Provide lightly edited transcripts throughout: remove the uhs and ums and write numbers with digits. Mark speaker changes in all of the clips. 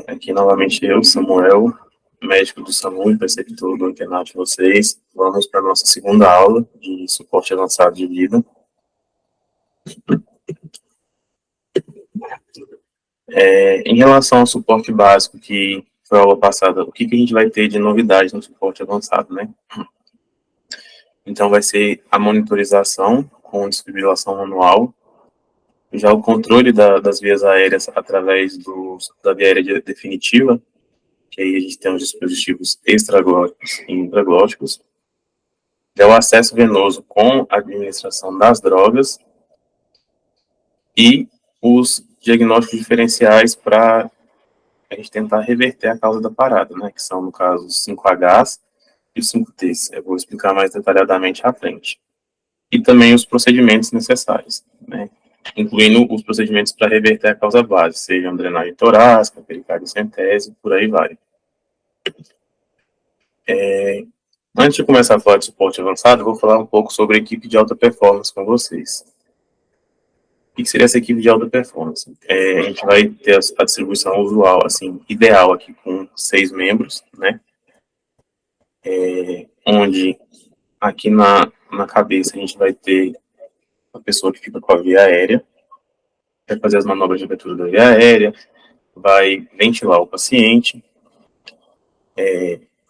Speaker 1: Aqui novamente eu, Samuel, médico do SAMU e preceptor do internato de vocês. Vamos para a nossa segunda aula de suporte avançado de vida. Em relação ao suporte básico, que foi a aula passada, o que a gente vai ter de novidade no suporte avançado, né? Então, vai ser a monitorização com desfibrilação manual, já o controle das vias aéreas através da via aérea definitiva, que aí a gente tem os dispositivos extraglóticos e intraglóticos, já o acesso venoso com a administração das drogas e os diagnósticos diferenciais para a gente tentar reverter a causa da parada, né, que são, no caso, os 5Hs e os 5Ts. Eu vou explicar mais detalhadamente à frente. E também os procedimentos necessários, né, incluindo os procedimentos para reverter a causa base, seja drenagem torácica, pericardiocentésica, por aí vai. Antes de começar a falar de suporte avançado, eu vou falar um pouco sobre a equipe de alta performance com vocês. O que seria essa equipe de alta performance? A gente vai ter a distribuição usual, assim, ideal aqui com 6 membros, né? Onde aqui na cabeça a gente vai ter a pessoa que fica com a via aérea, vai fazer as manobras de abertura da via aérea, vai ventilar o paciente.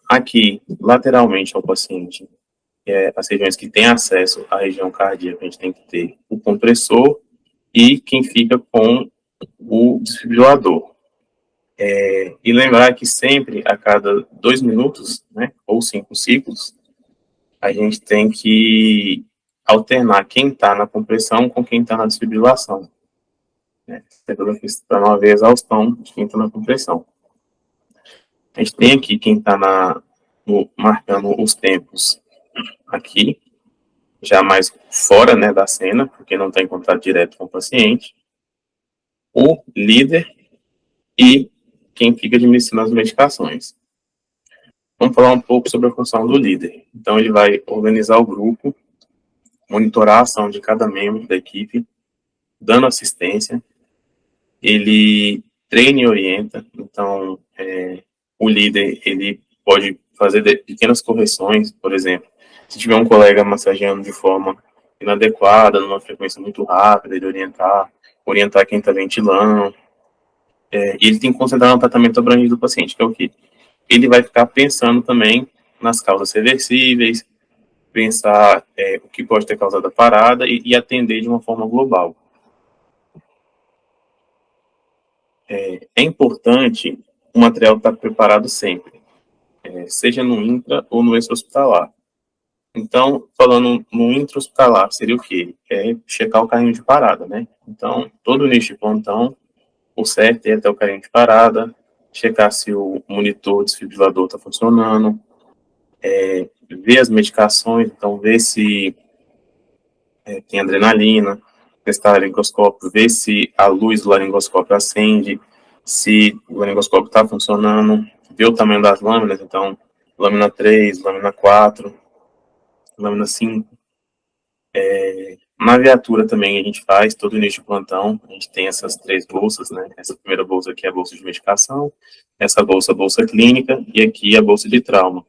Speaker 1: Aqui, lateralmente ao paciente, as regiões que têm acesso à região cardíaca, a gente tem que ter o compressor e quem fica com o desfibrilador. E lembrar que sempre, a cada 2 minutos, né, ou 5 ciclos, a gente tem que alternar quem está na compressão com quem está na desfibrilação, né, para não haver exaustão de quem está na compressão. A gente tem aqui quem está marcando os tempos aqui, já mais fora, né, da cena, porque não está em contato direto com o paciente, o líder e quem fica administrando as medicações. Vamos falar um pouco sobre a função do líder. Então, ele vai organizar o grupo, monitorar a ação de cada membro da equipe, dando assistência, ele treina e orienta. Então, o líder, ele pode fazer pequenas correções, por exemplo, se tiver um colega massageando de forma inadequada, numa frequência muito rápida, ele orientar quem está ventilando. E ele tem que considerar um tratamento abrangido do paciente, que é o quê? Ele vai ficar pensando também nas causas reversíveis, pensar o que pode ter causado a parada e atender de uma forma global. É importante o material estar preparado sempre, seja no intra ou no extra-hospitalar. Então, falando no intra-hospitalar, seria o quê? Checar o carrinho de parada, né? Então, todo início de plantão, o certo é até o carrinho de parada, checar se o monitor desfibrilador está funcionando, ver as medicações, então ver se tem adrenalina, testar laringoscópio, ver se a luz do laringoscópio acende, se o laringoscópio está funcionando, ver o tamanho das lâminas, então lâmina 3, lâmina 4, lâmina 5. Na viatura também a gente faz, todo início de plantão, a gente tem essas 3 bolsas, né? Essa primeira bolsa aqui é a bolsa de medicação, essa bolsa, a bolsa clínica, e aqui a bolsa de trauma.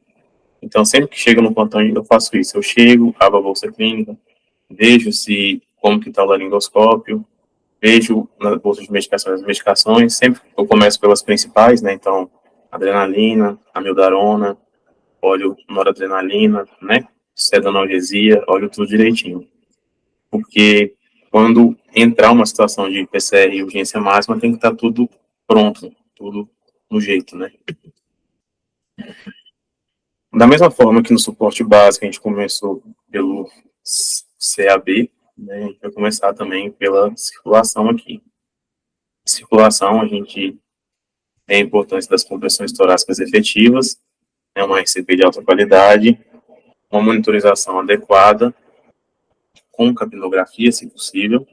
Speaker 1: Então, sempre que chega no plantão, eu faço isso. Eu chego, abro a bolsa clínica, vejo como que está o laringoscópio, vejo na bolsa de medicação as medicações, sempre eu começo pelas principais, né? Então, adrenalina, amiodarona, óleo noradrenalina, né? Sedanalgesia, olho tudo direitinho. Porque quando entrar uma situação de PCR e urgência máxima, tem que estar tudo pronto, tudo no jeito, né? Da mesma forma que no suporte básico a gente começou pelo CAB, né, a gente vai começar também pela circulação aqui. Circulação, a gente tem a importância das compressões torácicas efetivas, uma RCP de alta qualidade, uma monitorização adequada, com capnografia, se possível.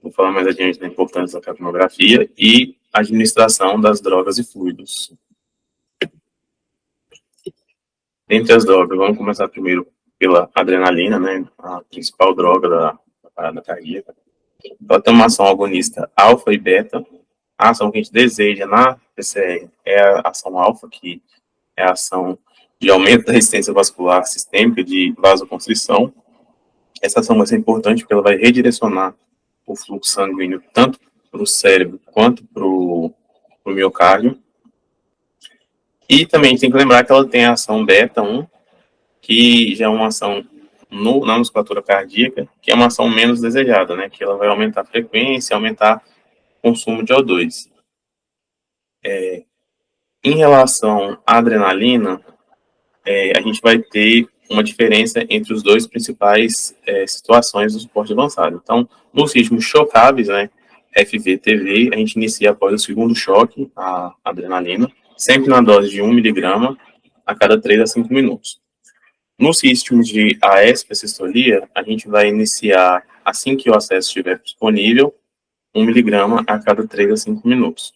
Speaker 1: Vou falar mais adiante da importância da capnografia e administração das drogas e fluidos. Entre as drogas, vamos começar primeiro pela adrenalina, né, a principal droga da parada cardíaca. Ela tem uma ação agonista alfa e beta. a ação que a gente deseja na PCR é a ação alfa, que é a ação de aumento da resistência vascular sistêmica, de vasoconstrição. Essa ação vai ser importante porque ela vai redirecionar o fluxo sanguíneo tanto para o cérebro quanto para o miocárdio. E também a gente tem que lembrar que ela tem a ação beta-1, que já é uma ação na musculatura cardíaca, que é uma ação menos desejada, né? Que ela vai aumentar a frequência, aumentar o consumo de O2. Em relação à adrenalina, a gente vai ter uma diferença entre os dois principais situações do suporte avançado. Então, nos ritmos chocáveis, né, FVTV, a gente inicia após o segundo choque, a adrenalina, sempre na dose de 1 miligrama a cada 3 a 5 minutos. Nos ritmos de AS para sistolia, a gente vai iniciar, assim que o acesso estiver disponível, 1 miligrama a cada 3 a 5 minutos.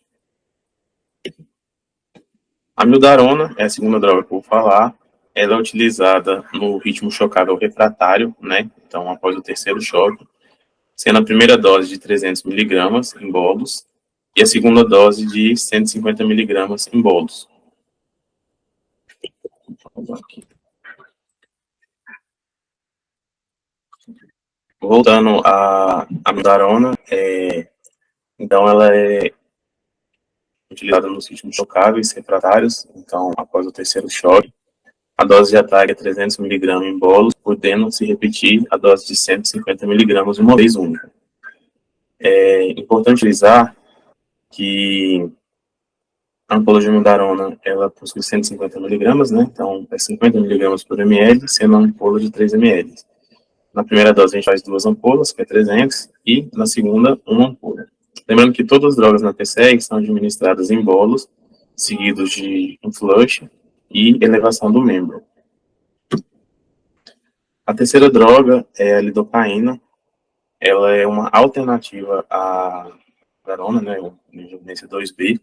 Speaker 1: A mildarona é a segunda droga que eu vou falar. Ela é utilizada no ritmo chocável refratário, né? Então, após o terceiro choque, sendo a primeira dose de 300 miligramas em bolos e a segunda dose de 150 miligramas em bolos. Voltando à mildarona, então ela é utilizada nos ritmos chocáveis refratários. Então, após o terceiro choque, a dose de ataque é 300 miligramas em bolos, podendo se repetir a dose de 150 miligramas uma vez única. É importante utilizar que a ampola de mildarona, ela possui 150 miligramas, né? Então, é 50 miligramas por ml, sendo uma ampola de 3 ml. Na primeira dose, a gente faz 2 ampolas, que é 300, e na segunda, uma ampola. Lembrando que todas as drogas na PCEG são administradas em bolos, seguidos de um flush e elevação do membro. A terceira droga é a lidocaína. Ela é uma alternativa à mildarona, né, o evidência 2B,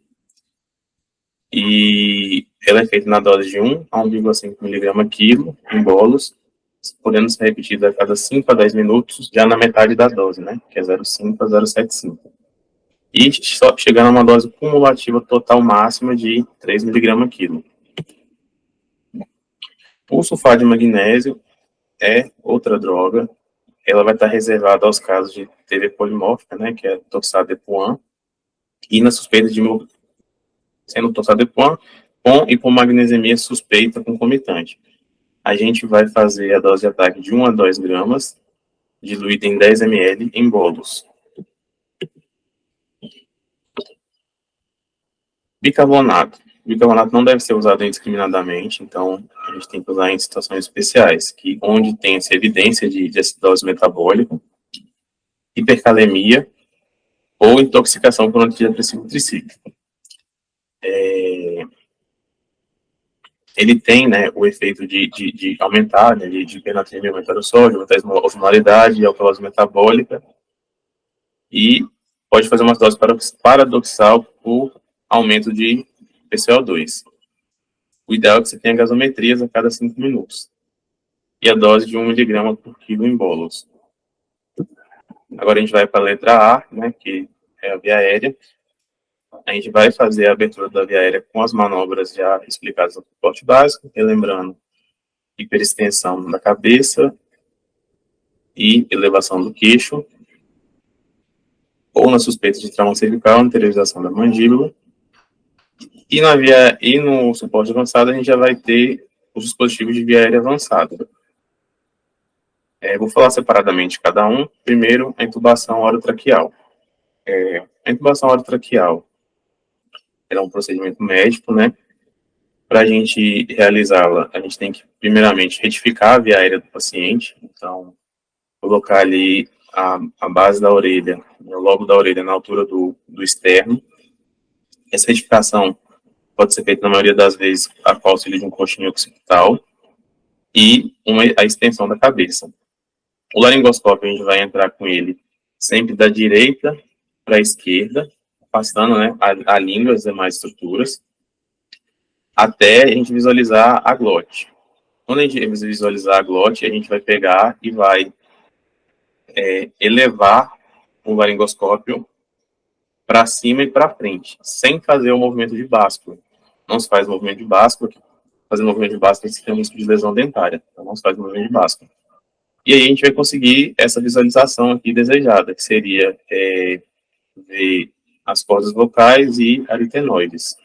Speaker 1: e ela é feita na dose de 1 a 1,5 mg quilo em bolos, podendo ser repetida a cada 5 a 10 minutos, já na metade da dose, né, que é 0,5 a 0,75. E só chegando a uma dose cumulativa total máxima de 3 mg quilo. O sulfato de magnésio é outra droga. Ela vai estar reservada aos casos de TV polimórfica, né, que é toxadepoam, e na suspeita de sendo toxadepoam com hipomagnesemia suspeita concomitante. A gente vai fazer a dose de ataque de 1 a 2 gramas, diluída em 10 ml em bolos. Bicarbonato. Bicarbonato não deve ser usado indiscriminadamente, então a gente tem que usar em situações especiais, onde tem essa evidência de acidose metabólica, hipercalemia ou intoxicação por antidepressivo tricíclico. Ele tem, né, o efeito de aumentar, né, de hipernatremia, aumentar o sódio, aumentar a osmolaridade e a alcalose metabólica, e pode fazer uma dose paradoxal por aumento de PCO2. O ideal é que você tenha gasometrias a cada 5 minutos. E a dose de 1 miligrama por quilo em bolos. Agora a gente vai para a letra A, né, que é a via aérea. A gente vai fazer a abertura da via aérea com as manobras já explicadas no suporte básico, relembrando hiperextensão da cabeça e elevação do queixo, ou na suspeita de trauma cervical, anteriorização da mandíbula. E no suporte avançado, a gente já vai ter os dispositivos de via aérea avançada. Vou falar separadamente cada um. Primeiro, a intubação orotraqueal. A intubação orotraqueal é um procedimento médico, né? Para a gente realizá-la, a gente tem que, primeiramente, retificar a via aérea do paciente. Então, colocar ali a base da orelha, o lobo da orelha na altura do externo. Essa retificação pode ser feita, na maioria das vezes, com auxílio de um coxinho occipital e a extensão da cabeça. O laringoscópio, a gente vai entrar com ele sempre da direita para a esquerda, afastando, né, a língua e as demais estruturas, até a gente visualizar a glote. Quando a gente visualizar a glote, a gente vai pegar e vai elevar o laringoscópio para cima e para frente, sem fazer o movimento de báscula. Não se faz movimento de báscula, fazendo movimento de báscula se tem um risco de lesão dentária, então não se faz movimento de báscula. E aí a gente vai conseguir essa visualização aqui desejada, que seria ver as cordas vocais e aritenoides.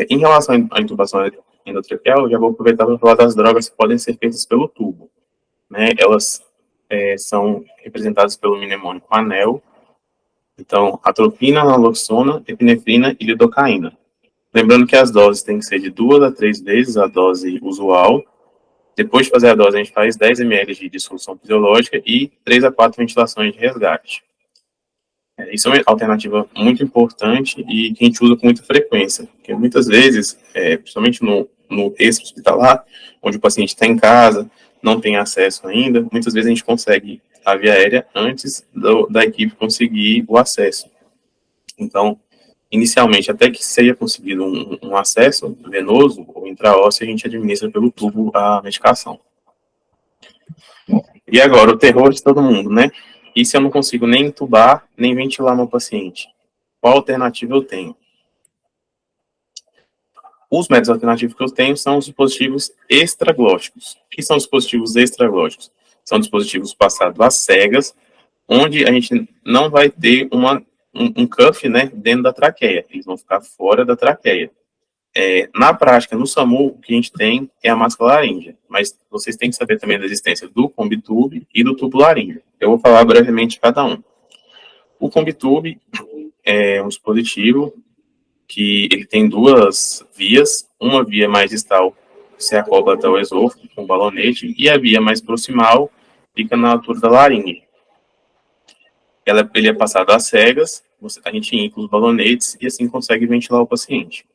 Speaker 1: Em relação à intubação endotraqueal, eu já vou aproveitar para falar das drogas que podem ser feitas pelo tubo. Né? Elas são representadas pelo mnemônico ANEL. Então, atropina, naloxona, epinefrina e lidocaína. Lembrando que as doses têm que ser de 2 a 3 vezes a dose usual. Depois de fazer a dose, a gente faz 10 ml de dissolução fisiológica e 3 a 4 ventilações de resgate. Isso é uma alternativa muito importante e que a gente usa com muita frequência, porque muitas vezes, principalmente no extra-hospitalar, onde o paciente está em casa, não tem acesso ainda, muitas vezes a gente consegue a via aérea antes da equipe conseguir o acesso. Então, inicialmente, até que seja conseguido um acesso venoso ou intraósseo, a gente administra pelo tubo a medicação. E agora, o terror de todo mundo, né? E se eu não consigo nem intubar, nem ventilar meu paciente? Qual alternativa eu tenho? Os métodos alternativos que eu tenho são os dispositivos extraglóticos. O que são os dispositivos extraglóticos? São dispositivos passados às cegas, onde a gente não vai ter um cuff, né, dentro da traqueia. Eles vão ficar fora da traqueia. Na prática, no SAMU, o que a gente tem é a máscara laríngea, mas vocês têm que saber também da existência do Combitube e do tubo laríngeo. Eu vou falar brevemente de cada um. O Combitube é um dispositivo que ele tem 2 vias, uma via mais distal se acopla até o esôfago com o balonete, e a via mais proximal fica na altura da laringe. Ele é passado às cegas, a gente infla os balonetes e assim consegue ventilar o paciente.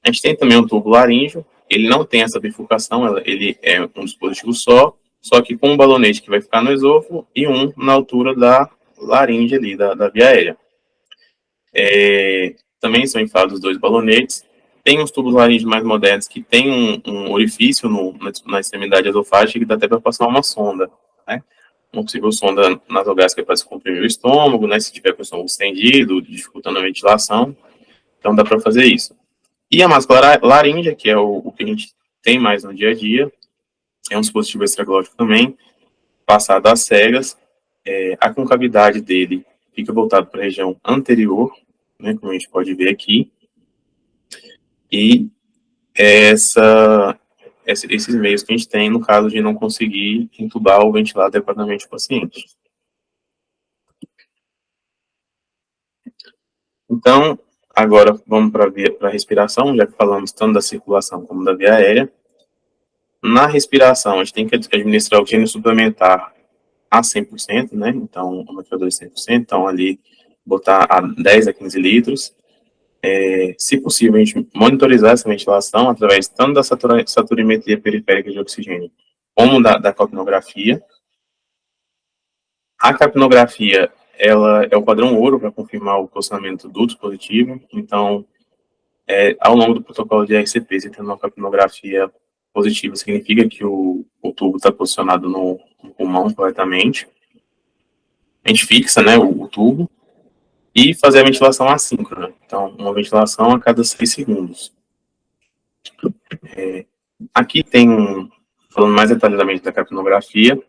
Speaker 1: A gente tem também o tubo laríngeo, ele não tem essa bifurcação, ele é um dispositivo só que com um balonete que vai ficar no esôfago e um na altura da laringe ali, da via aérea. Também são inflados os 2 balonetes. Tem os tubos laríngeos mais modernos que tem um orifício na extremidade esofágica que dá até para passar uma sonda, né? Uma possível sonda nasogástrica para se comprimir o estômago, né? Se tiver com o estômago estendido, dificultando a ventilação. Então dá para fazer isso. E a máscara laríngea, que é o que a gente tem mais no dia a dia, é um dispositivo extraglótico também, passado às cegas. A concavidade dele fica voltado para a região anterior, né, como a gente pode ver aqui, e esses meios que a gente tem no caso de não conseguir intubar ou ventilar adequadamente o paciente. Então, agora vamos para a respiração, já que falamos tanto da circulação como da via aérea. Na respiração, a gente tem que administrar oxigênio suplementar a 100%, né, então, o MEF2 100%, então ali botar a 10 a 15 litros. Se possível, a gente monitorizar essa ventilação através tanto da saturimetria periférica de oxigênio como da capnografia. A capnografia, ela é o padrão ouro para confirmar o posicionamento do dispositivo, então, ao longo do protocolo de RCP, se tem uma capnografia positiva, significa que o tubo está posicionado no pulmão corretamente. A gente fixa, né, o tubo, e fazer a ventilação assíncrona. Então, uma ventilação a cada 6 segundos. Aqui tem falando mais detalhadamente da capnografia.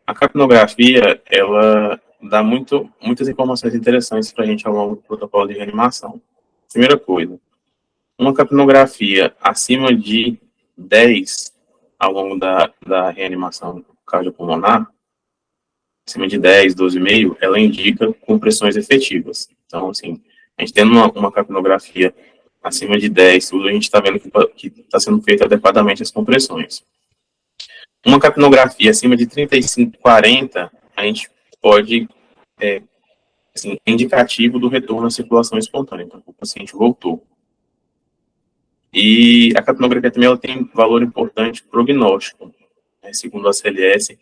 Speaker 1: A capnografia, ela dá muitas informações interessantes para a gente ao longo do protocolo de reanimação. Primeira coisa, uma capnografia acima de 10 ao longo da reanimação cardiopulmonar, acima de 10, 12,5, ela indica compressões efetivas. Então, assim, a gente tendo uma capnografia acima de 10, tudo a gente está vendo que está sendo feito adequadamente as compressões. Uma capnografia acima de 35, 40, a gente pode, assim, é indicativo do retorno à circulação espontânea. Então, o paciente voltou. E a capnografia também ela tem valor importante prognóstico. Né? Segundo a CLS,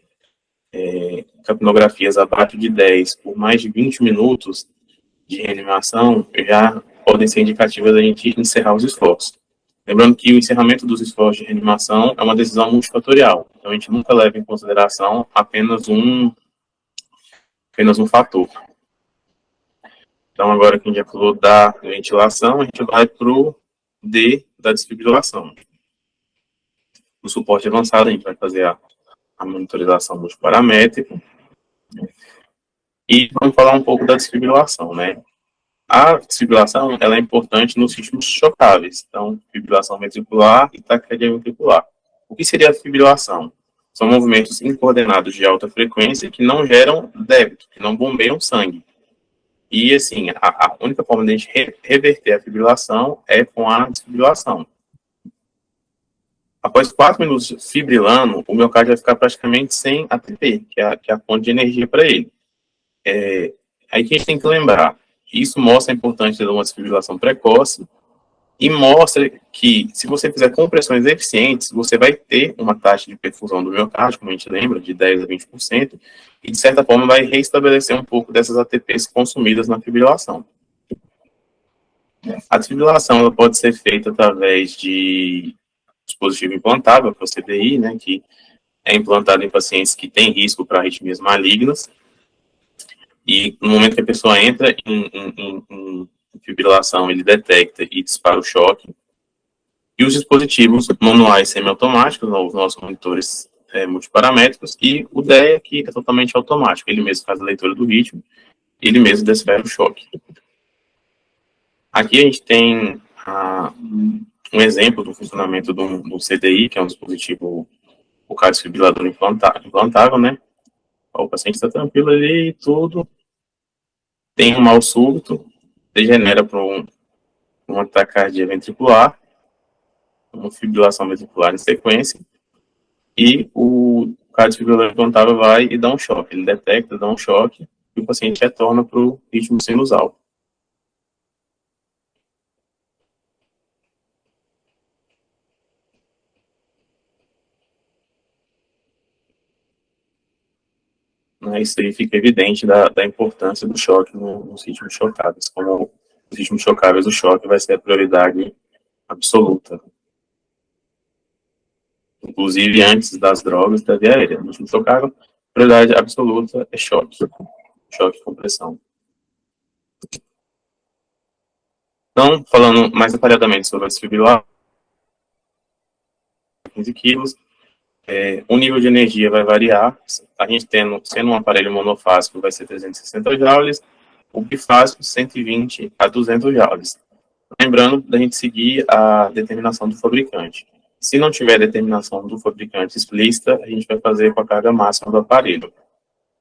Speaker 1: capnografias abaixo de 10 por mais de 20 minutos de reanimação já podem ser indicativas da gente encerrar os esforços. Lembrando que o encerramento dos esforços de reanimação é uma decisão multifatorial, então a gente nunca leva em consideração apenas um fator. Então, agora que a gente já falou da ventilação, a gente vai para o D da desfibrilação. No suporte avançado, a gente vai fazer a monitorização multiparamétrica. E vamos falar um pouco da desfibrilação, né? A desfibrilação, ela é importante nos ritmos chocáveis. Então, fibrilação ventricular e taquicardia ventricular. O que seria a fibrilação? São movimentos incoordenados de alta frequência que não geram débito, que não bombeiam sangue. E, assim, a única forma de a gente reverter a fibrilação é com a desfibrilação. Após 4 minutos fibrilando, o miocárdio vai ficar praticamente sem ATP, que é a fonte de energia para ele. Aí que a gente tem que lembrar, isso mostra a importância de uma desfibrilação precoce e mostra que, se você fizer compressões eficientes, você vai ter uma taxa de perfusão do miocárdio, como a gente lembra, de 10% a 20%, e, de certa forma, vai reestabelecer um pouco dessas ATPs consumidas na fibrilação. A desfibrilação ela pode ser feita através de dispositivo implantável, que é o CDI, né, que é implantado em pacientes que têm risco para arritmias malignas, e no momento que a pessoa entra em fibrilação, ele detecta e dispara o choque. E os dispositivos manuais semiautomáticos, os nossos monitores multiparamétricos, e o DEA, que é totalmente automático, ele mesmo faz a leitura do ritmo, ele mesmo desfere o choque. Aqui a gente tem um exemplo do funcionamento do CDI, que é um dispositivo, o cardiofibrillador implantável, né? O paciente está tranquilo ali e tudo, tem um mal súbito, degenera para uma taquicardia ventricular, uma fibrilação ventricular em sequência, e o cardiofibrillador implantável vai e dá um choque. Ele detecta, dá um choque, e o paciente retorna para o ritmo sinusal. Isso aí fica evidente da importância do choque nos ritmos chocáveis. Como os ritmos chocáveis, o choque vai ser a prioridade absoluta. Inclusive antes das drogas da via aérea. No ritmo chocável, a prioridade absoluta é choque. Choque com pressão. Então, falando mais detalhadamente sobre a desfibrilação, 15 quilos, o nível de energia vai variar. A gente sendo um aparelho monofásico, vai ser 360 joules, o bifásico, 120 a 200 joules. Lembrando da gente seguir a determinação do fabricante. Se não tiver determinação do fabricante explícita, a gente vai fazer com a carga máxima do aparelho.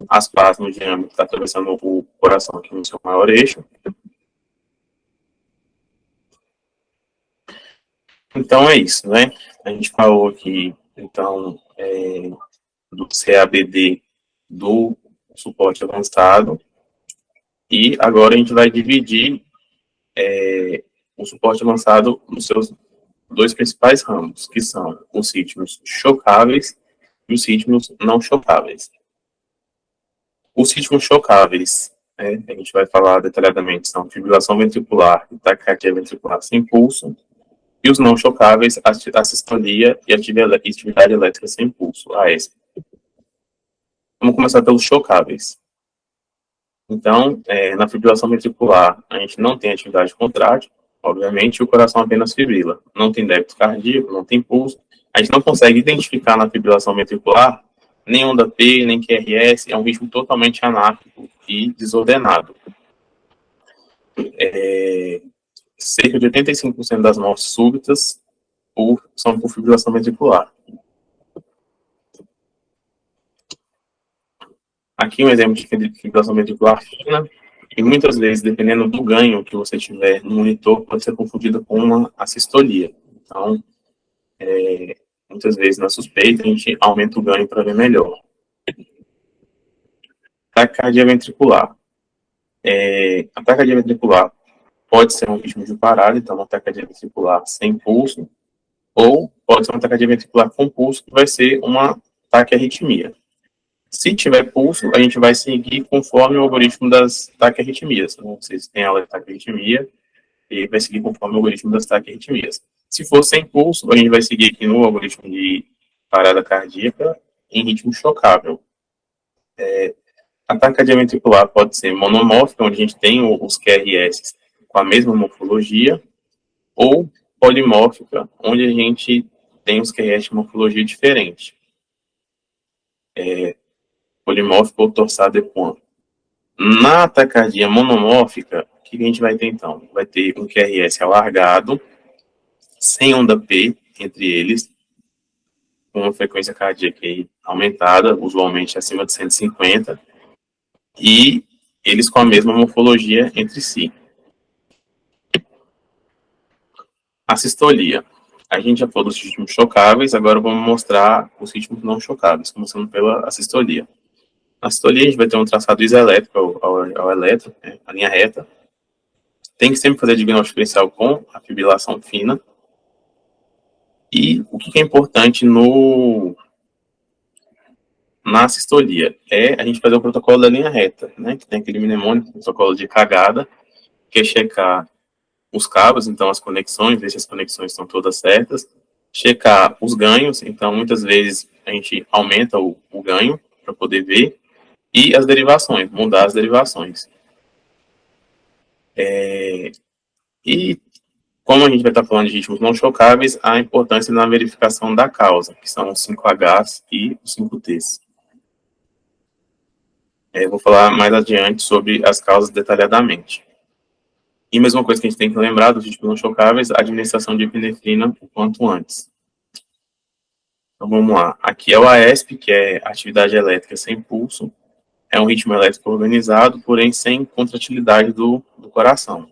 Speaker 1: As pás no diâmetro está atravessando o coração aqui no seu maior eixo. Então é isso, né? A gente falou aqui, então, do CABD do suporte avançado, e agora a gente vai dividir o suporte avançado nos seus dois principais ramos, que são os ritmos chocáveis e os ritmos não chocáveis. Os ritmos chocáveis, a gente vai falar detalhadamente, são fibrilação ventricular e taquicardia ventricular sem pulso, e os não chocáveis, a sistolia e a atividade elétrica sem pulso, a ESP. Vamos começar pelos chocáveis. Então, na fibrilação ventricular, a gente não tem atividade contrátil, obviamente, o coração apenas fibrila. Não tem débito cardíaco, não tem pulso. A gente não consegue identificar na fibrilação ventricular nem onda P, nem QRS, é um ritmo totalmente anárquico e desordenado. Cerca de 85% das mortes súbitas são por fibrilação ventricular. Aqui um exemplo de fibrilação ventricular fina, e muitas vezes, dependendo do ganho que você tiver no monitor, pode ser confundido com uma assistolia. Então, muitas vezes na suspeita, a gente aumenta o ganho para ver melhor. Taquicardia ventricular. A taquicardia ventricular pode ser um ritmo de parada, então uma taquicardia ventricular sem pulso, ou pode ser uma taquicardia ventricular com pulso, que vai ser uma taquiarritmia. Se tiver pulso, a gente vai seguir conforme o algoritmo das taquiarritmias. Então, vocês têm aula de taquiarritmia, e vai seguir conforme o algoritmo das taquiarritmias. Se for sem pulso, a gente vai seguir aqui no algoritmo de parada cardíaca em ritmo chocável. A taquicardia ventricular pode ser monomórfica, onde a gente tem os QRS com a mesma morfologia, ou polimórfica, onde a gente tem os QRS de morfologia diferente. Polimórfico ou torsade de Pointes. Na taquicardia monomórfica, o que a gente vai ter então? Vai ter um QRS alargado, sem onda P entre eles, com uma frequência cardíaca aumentada, usualmente acima de 150, e eles com a mesma morfologia entre si. A sistolia. A gente já falou dos ritmos chocáveis, agora vamos mostrar os ritmos não chocáveis, começando pela sistolia. Na sistolia, a gente vai ter um traçado isoelétrico ao eletro, né, a linha reta. Tem que sempre fazer diagnóstico diferencial com a fibrilação fina. E o que é importante na sistolia é a gente fazer o protocolo da linha reta, né, que tem aquele mnemônico, protocolo de cagada, que é checar os cabos, então as conexões, ver se as conexões estão todas certas, checar os ganhos, então muitas vezes a gente aumenta o ganho para poder ver, e as derivações, mudar as derivações. E como a gente vai estar falando de ritmos não chocáveis, a importância na verificação da causa, que são os 5Hs e os 5Ts. Eu vou falar mais adiante sobre as causas detalhadamente. E mesma coisa que a gente tem que lembrar dos ritmos não chocáveis, a administração de epinefrina o quanto antes. Então vamos lá. Aqui é o AESP, que é atividade elétrica sem pulso. É um ritmo elétrico organizado, porém sem contratilidade do coração.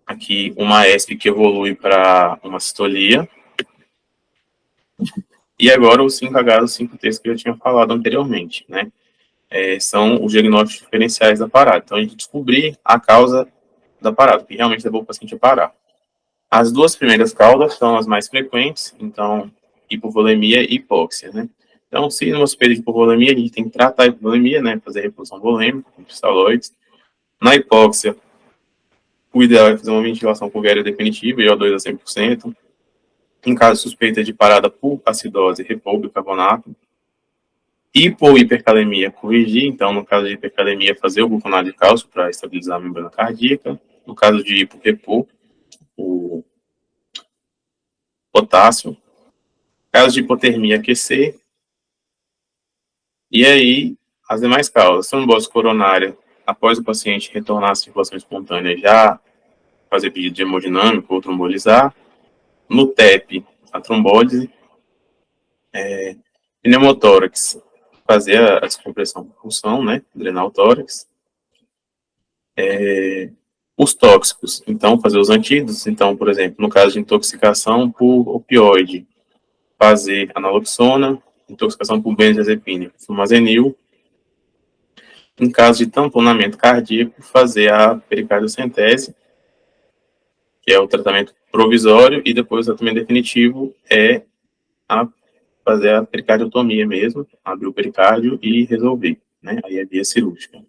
Speaker 1: Aqui uma AESP que evolui para uma sistolia. E agora os 5H, os 5Ts que eu tinha falado anteriormente, né? São os diagnósticos diferenciais da parada. Então, a gente descobrir a causa da parada, que realmente levou o paciente a parar. As duas primeiras causas são as mais frequentes, então, hipovolemia e hipóxia, né? Então, se numa suspeita de hipovolemia, a gente tem que tratar a hipovolemia, né? Fazer reposição volêmica com cristalóides. Na hipóxia, o ideal é fazer uma ventilação com guéria definitiva, IO2 a 100%. Em caso de suspeita de parada por acidose, repor bicarbonato. Hipohipercalemia, corrigir, então, no caso de hipercalemia, fazer o gluconato de cálcio para estabilizar a membrana cardíaca. No caso de hipo, repor o potássio. Caso de hipotermia, aquecer. E aí, as demais causas. Trombose coronária, após o paciente retornar à circulação espontânea, já fazer pedido de hemodinâmico ou trombolizar. No TEP, a trombólise. Pneumotórax, fazer a descompressão por pulsão, né? Drenar o tórax. Os tóxicos, então, fazer os antídotos. Então, por exemplo, no caso de intoxicação por opioide, fazer a naloxona, intoxicação por benzodiazepina, flumazenil. Em caso de tamponamento cardíaco, fazer a pericardiocentese, que é o tratamento provisório, e depois o tratamento definitivo é fazer a pericardiotomia mesmo, abrir o pericárdio e resolver, né? Aí é via cirúrgica.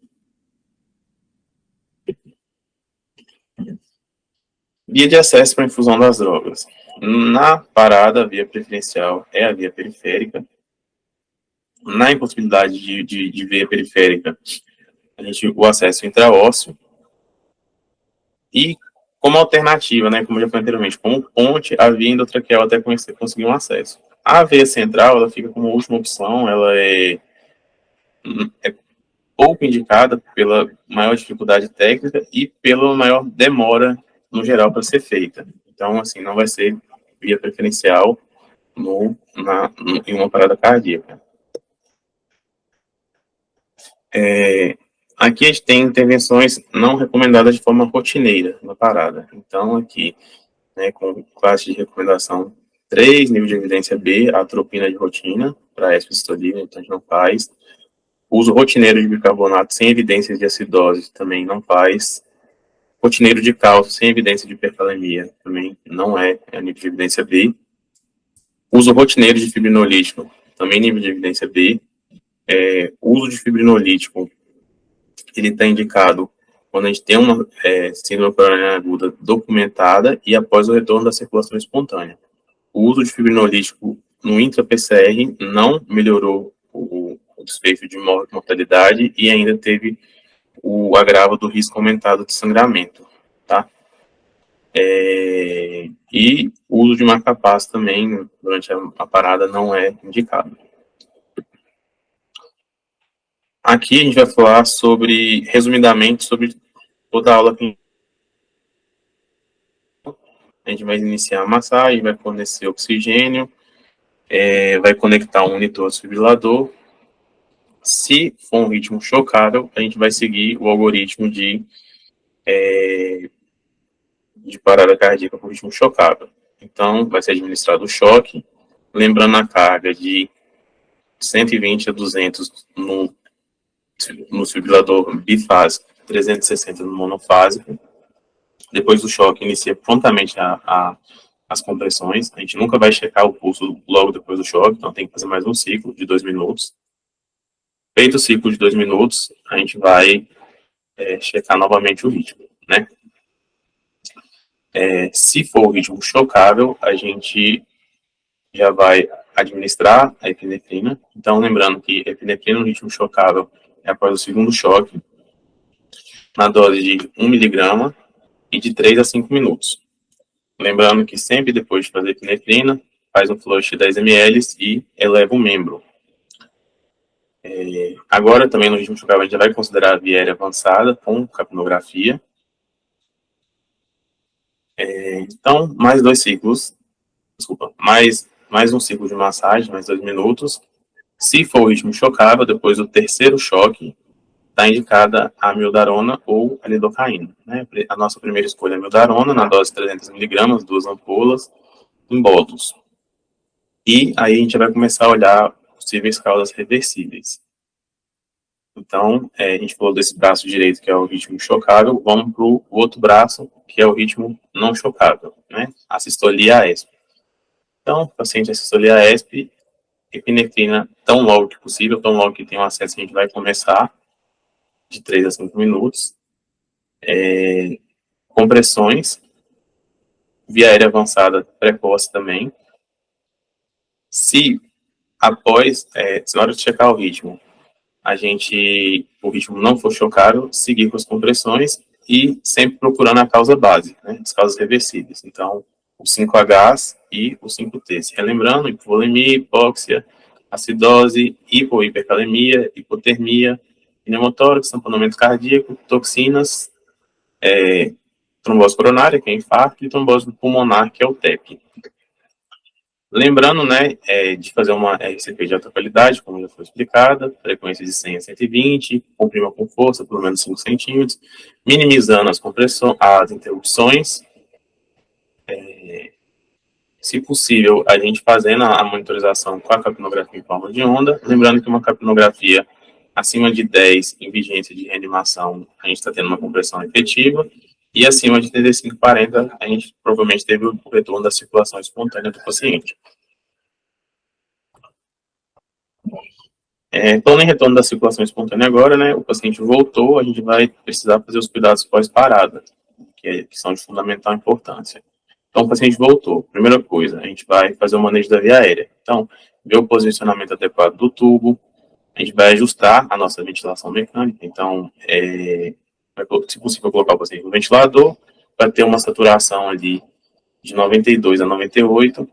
Speaker 1: Via de acesso para infusão das drogas. Na parada, a via preferencial é a via periférica. Na impossibilidade de via periférica, o acesso intraósseo. E como alternativa, né, como eu já falei anteriormente, como ponte, a via endotraqueal até conseguir um acesso. A veia central, ela fica como última opção, ela é pouco indicada pela maior dificuldade técnica e pela maior demora, no geral, para ser feita. Então, assim, não vai ser via preferencial em uma parada cardíaca. Aqui a gente tem intervenções não recomendadas de forma rotineira na parada. Então, aqui, né, com classe de recomendação 3, nível de evidência B, atropina de rotina, para espistolia, então a gente não faz. Uso rotineiro de bicarbonato sem evidências de acidose também não faz. Rotineiro de cálcio sem evidência de hipercalemia também não é nível de evidência B. Uso rotineiro de fibrinolítico, também nível de evidência B. Uso de fibrinolítico, ele está indicado quando a gente tem uma síndrome coronariana aguda documentada e após o retorno da circulação espontânea. O uso de fibrinolítico no intra-PCR não melhorou o desfecho de mortalidade e ainda teve o agravo do risco aumentado de sangramento, tá? E o uso de marca-passo também, durante a parada, não é indicado. Aqui a gente vai falar sobre, resumidamente, sobre toda a aula que a gente vai iniciar a massagem, vai fornecer oxigênio, vai conectar um monitor desfibrilador. Se for um ritmo chocável, a gente vai seguir o algoritmo de parada cardíaca por ritmo chocável. Então, vai ser administrado o choque, lembrando a carga de 120 a 200 no desfibrilador bifásico, 360 no monofásico. Depois do choque, inicia prontamente as compressões. A gente nunca vai checar o pulso logo depois do choque, então tem que fazer mais um ciclo de 2 minutos. Feito o ciclo de 2 minutos, a gente vai checar novamente o ritmo, né? Se for o ritmo chocável, a gente já vai administrar a epinefrina. Então, lembrando que a epinefrina no ritmo chocável é após o segundo choque, na dose de 1 miligrama e de 3 a 5 minutos. Lembrando que sempre depois de fazer epinefrina, faz um flush de 10 ml e eleva o membro. Agora, também no ritmo chocável, a gente já vai considerar a via aérea avançada com capnografia. Então, mais 2 ciclos, desculpa, mais um ciclo de massagem, mais 2 minutos. Se for o ritmo chocável, depois do terceiro choque, está indicada a amiodarona ou a lidocaína, né? A nossa primeira escolha é a amiodarona, na dose de 300 mg, 2 ampolas, em bolus. E aí a gente vai começar a olhar possíveis causas reversíveis. Então, a gente falou desse braço direito, que é o ritmo chocável, vamos para o outro braço, que é o ritmo não chocável, né? A sistolia AESP. Então, paciente assistolia AESP, epinefrina tão logo que possível, tão logo que tem um acesso, a gente vai começar de 3 a 5 minutos. Compressões, via aérea avançada precoce também. Se após, na hora de checar o ritmo, o ritmo não for chocável, seguir com as compressões e sempre procurando a causa base, né, as causas reversíveis. Então, o 5Hs e o 5T. Relembrando, hipovolemia, hipóxia, acidose, hipercalemia, hipotermia, pneumotórax, tamponamento cardíaco, toxinas, trombose coronária, que é infarto, e trombose pulmonar, que é o TEP. Lembrando, né, de fazer uma RCP de alta qualidade, como já foi explicada, frequência de 100 a 120, comprima com força, pelo menos 5 centímetros, minimizando as interrupções, se possível, a gente fazendo a monitorização com a capnografia em forma de onda, lembrando que uma capnografia acima de 10 em vigência de reanimação, a gente está tendo uma compressão efetiva, e acima de 35,40, a gente provavelmente teve o retorno da circulação espontânea do paciente. Falando em retorno da circulação espontânea agora, né, o paciente voltou, a gente vai precisar fazer os cuidados pós-parada, que são de fundamental importância. Então, o paciente voltou. Primeira coisa, a gente vai fazer o manejo da via aérea. Então, ver o posicionamento adequado do tubo, a gente vai ajustar a nossa ventilação mecânica. Então, se possível, colocar o paciente no ventilador, para ter uma saturação ali de 92 a 98,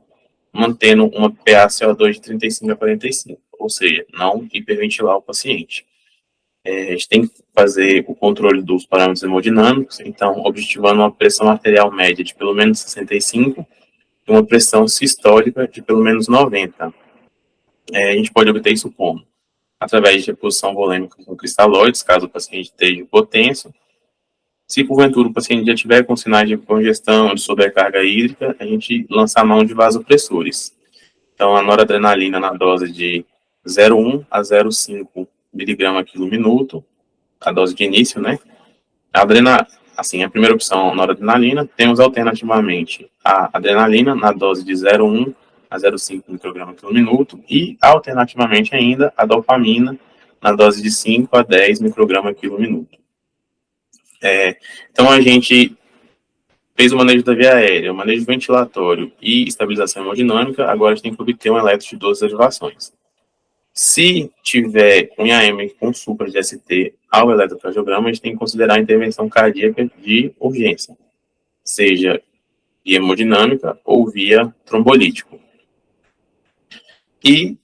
Speaker 1: mantendo uma PaCO2 de 35 a 45, ou seja, não hiperventilar o paciente. A gente tem que fazer o controle dos parâmetros hemodinâmicos, então, objetivando uma pressão arterial média de pelo menos 65 e uma pressão sistólica de pelo menos 90. A gente pode obter isso como? Através de reposição volêmica com cristalóides, caso o paciente esteja hipotenso. Se, porventura, o paciente já tiver com sinais de congestão, de sobrecarga hídrica, a gente lança a mão de vasopressores. Então, a noradrenalina na dose de 0,1 a 0,5 miligrama quilo minuto, a dose de início, né? A primeira opção, noradrenalina. Temos alternativamente a adrenalina na dose de 0,1 a 0,5 micrograma quilo minuto e, alternativamente ainda, a dopamina na dose de 5 a 10 micrograma quilo minuto. Então, a gente fez o manejo da via aérea, o manejo ventilatório e estabilização hemodinâmica, agora a gente tem que obter um eletro de 12 derivações. Se tiver um IAM com supra de ST ao eletrocardiograma, a gente tem que considerar a intervenção cardíaca de urgência, seja via hemodinâmica ou via trombolítico. E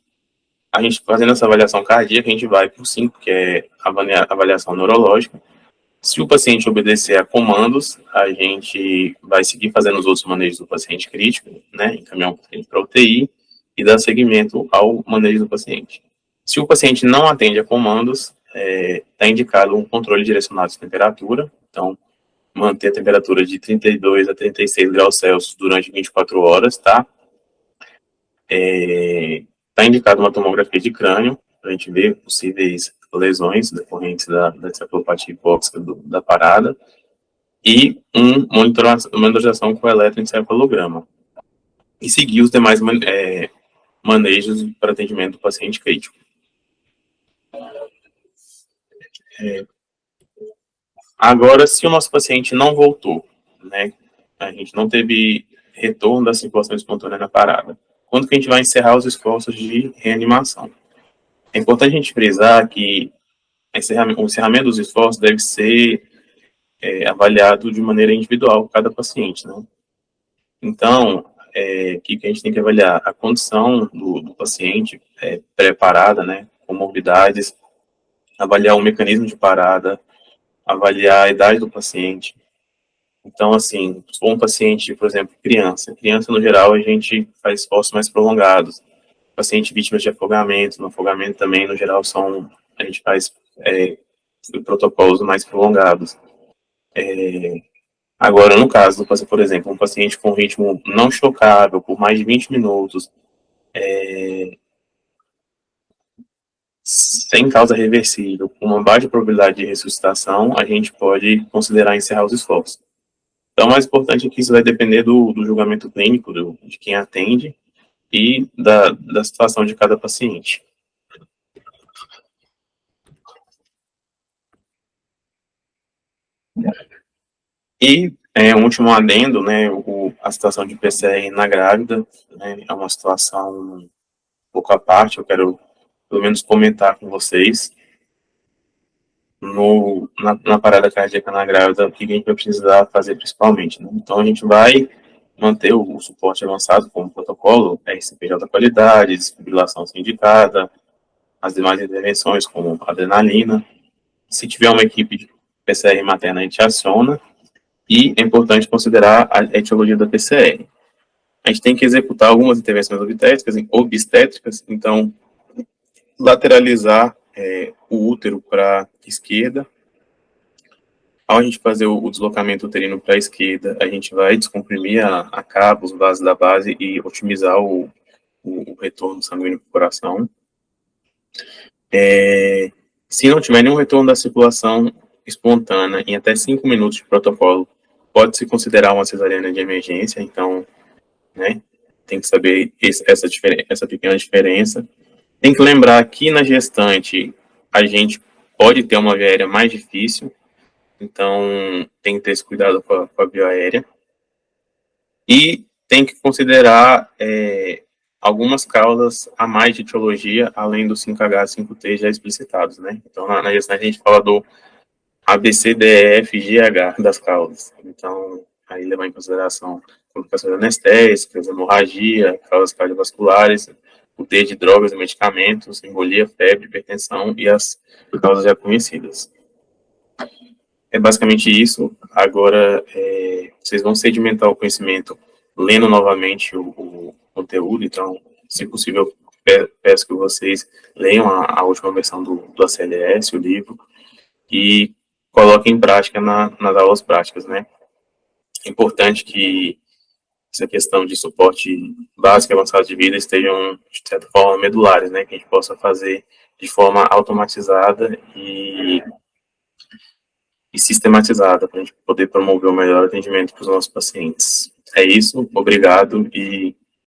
Speaker 1: a gente fazendo essa avaliação cardíaca, a gente vai por 5, que é a avaliação neurológica. Se o paciente obedecer a comandos, a gente vai seguir fazendo os outros manejos do paciente crítico, né, encaminhar o paciente para UTI e dar seguimento ao manejo do paciente. Se o paciente não atende a comandos, está indicado um controle direcionado de temperatura, então, manter a temperatura de 32 a 36 graus Celsius durante 24 horas, tá? Está indicado uma tomografia de crânio, para a gente ver possíveis lesões decorrentes da encefalopatia hipóxica da parada, e monitorização com eletroencefalograma. E seguir os demais manejos para atendimento do paciente crítico. Agora, se o nosso paciente não voltou, né, a gente não teve retorno da circulação espontânea na parada, quando que a gente vai encerrar os esforços de reanimação? É importante a gente frisar que o encerramento dos esforços deve ser avaliado de maneira individual por cada paciente, né? Então, o que a gente tem que avaliar? A condição do paciente preparada, né, comorbidades, avaliar o mecanismo de parada, avaliar a idade do paciente. Então, assim, se for um paciente, por exemplo, criança, no geral, a gente faz esforços mais prolongados. Paciente vítima de afogamento, no afogamento também, no geral, a gente faz protocolos mais prolongados. Agora, no caso do, por exemplo, um paciente com ritmo não chocável por mais de 20 minutos, sem causa reversível, com uma baixa probabilidade de ressuscitação, a gente pode considerar encerrar os esforços. Então, o mais importante é que isso vai depender do julgamento clínico, de quem atende e da situação de cada paciente. E um último adendo, né, a situação de PCR na grávida, né, é uma situação um pouco à parte, eu quero pelo menos comentar com vocês. Na parada cardíaca na grávida, o que a gente vai precisar fazer principalmente, né? Então, a gente vai manter o suporte avançado como protocolo, RCP da qualidade, desfibrilação indicada, as demais intervenções como adrenalina. Se tiver uma equipe de PCR materna, a gente aciona, e é importante considerar a etiologia da PCR. A gente tem que executar algumas intervenções obstétricas, então, lateralizar o útero para a esquerda. Ao a gente fazer o deslocamento uterino para a esquerda, a gente vai descomprimir a cava, os vasos da base e otimizar o retorno sanguíneo para o coração. Se não tiver nenhum retorno da circulação espontânea em até 5 minutos de protocolo, pode-se considerar uma cesariana de emergência, então, né, tem que saber essa pequena diferença. Tem que lembrar que na gestante a gente pode ter uma via aérea mais difícil, então tem que ter esse cuidado com a via aérea. E tem que considerar algumas causas a mais de etiologia, além do 5H e 5T já explicitados, né? Então, na gestante a gente fala do ABCDEFGH das causas. Então, aí levar em consideração complicações anestésicas, hemorragia, causas cardiovasculares, o T de drogas e medicamentos, embolia, febre, hipertensão e as causas já conhecidas. É basicamente isso. Agora, vocês vão sedimentar o conhecimento lendo novamente o conteúdo, então, se possível, peço que vocês leiam a última versão do ACLS, o livro, e coloquem em prática nas aulas práticas, né? É importante que essa questão de suporte básico e avançado de vida estejam, de certa forma, medulares, né? Que a gente possa fazer de forma automatizada e sistematizada, para a gente poder promover o melhor atendimento para os nossos pacientes. É isso, obrigado e